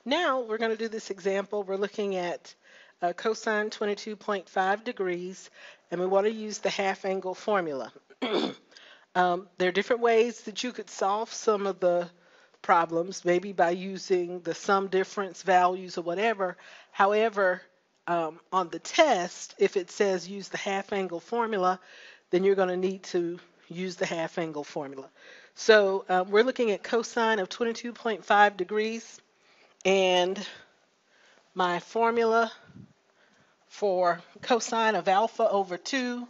Now we're going to do this example. We're looking at cosine 22.5 degrees, and we want to use the half angle formula. There are different ways that you could solve some of the problems, maybe by using the sum difference values or whatever. However, on the test, if it says use the half angle formula, then you're going to need to use the half angle formula. So we're looking at cosine of 22.5 degrees. And my formula for cosine of alpha over 2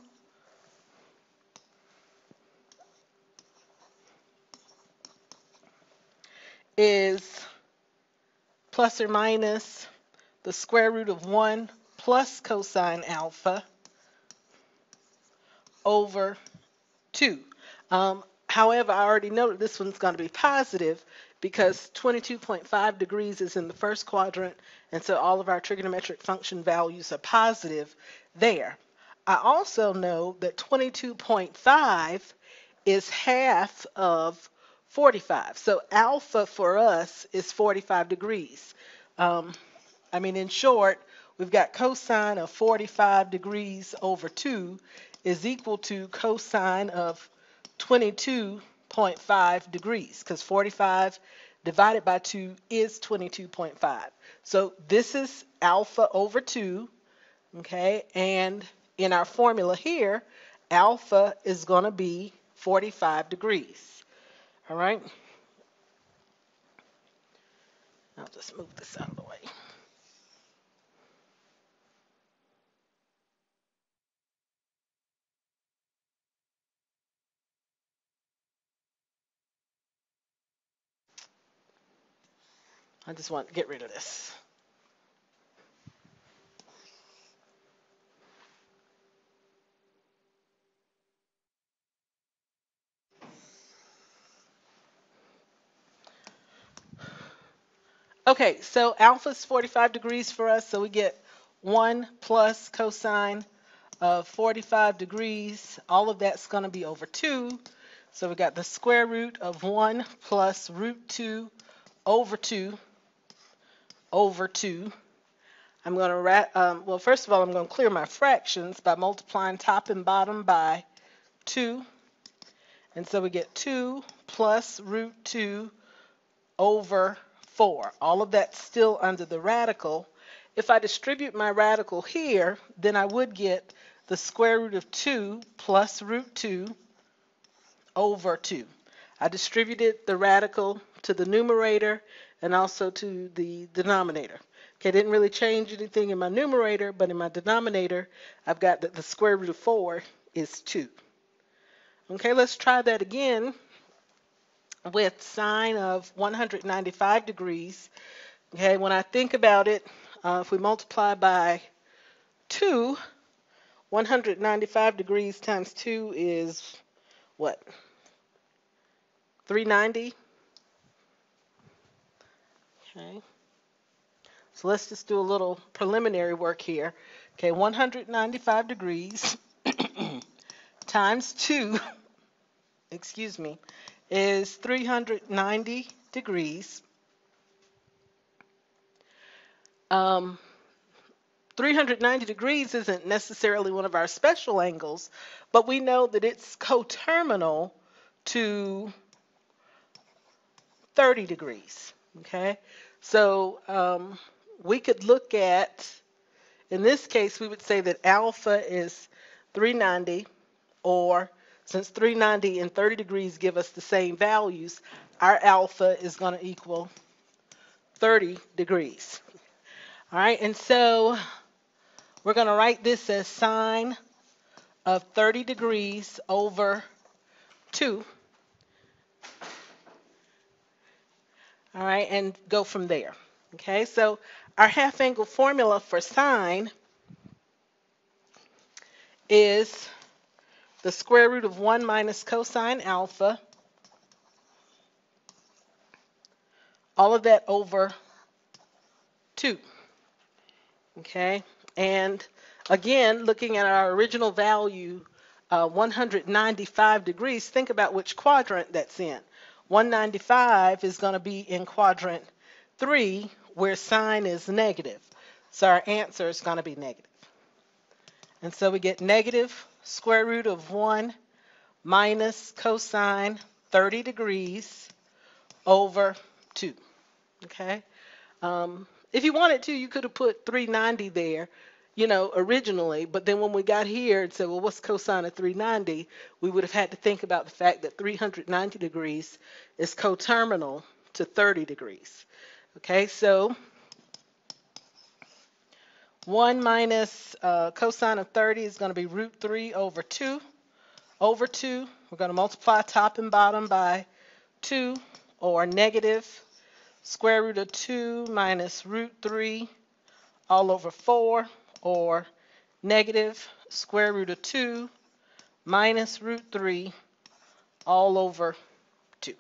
is plus or minus the square root of 1 plus cosine alpha over 2. However, I already know that this one's going to be positive because 22.5 degrees is in the first quadrant, and so all of our trigonometric function values are positive there. I also know that 22.5 is half of 45. So alpha for us is 45 degrees. In short, we've got cosine of 45 degrees over 2 is equal to cosine of 22.5 degrees, because 45 divided by 2 is 22.5. So this is alpha over 2, okay? And in our formula here, alpha is going to be 45 degrees, all right? I'll just move this out of the way. I just want to get rid of this. Okay, so alpha is 45 degrees for us, so we get 1 plus cosine of 45 degrees. All of that's going to be over 2. So we got the square root of 1 plus root 2 over 2 over 2. I'm going to, well, first of all, I'm going to clear my fractions by multiplying top and bottom by 2. And so we get 2 plus root 2 over 4. All of that's still under the radical. If I distribute my radical here, then I would get the square root of 2 plus root 2 over 2. I distributed the radical to the numerator and also to the denominator. Okay, didn't really change anything in my numerator, but in my denominator, I've got that the square root of 4 is 2. Okay, let's try that again with sine of 195 degrees. Okay, when I think about it, if we multiply by 2, 195 degrees times 2 is what? 390? Okay. So let's just do a little preliminary work here. Okay, 195 degrees times 2, excuse me, is 390 degrees. 390 degrees isn't necessarily one of our special angles, but we know that it's coterminal to 30 degrees, okay? So we could look at, in this case, we would say that alpha is 390, or since 390 and 30 degrees give us the same values, our alpha is going to equal 30 degrees. All right, and so we're going to write this as sine of 30 degrees over 2. All right, and go from there. Okay, so our half angle formula for sine is the square root of 1 minus cosine alpha, all of that over 2. Okay, and again, looking at our original value, 195 degrees, think about which quadrant that's in. 195 is going to be in quadrant 3, where sine is negative. So our answer is going to be negative. And so we get negative square root of 1 minus cosine 30 degrees over 2. Okay? If you wanted to, you could have put 390 there, originally. But then when we got here and said, well, what's cosine of 390? We would have had to think about the fact that 390 degrees is coterminal to 30 degrees. Okay, so 1 minus cosine of 30 is going to be root 3 over 2. Over 2, we're going to multiply top and bottom by 2, or negative square root of 2 minus root 3 all over 4, or negative square root of 2 minus root 3 all over 2.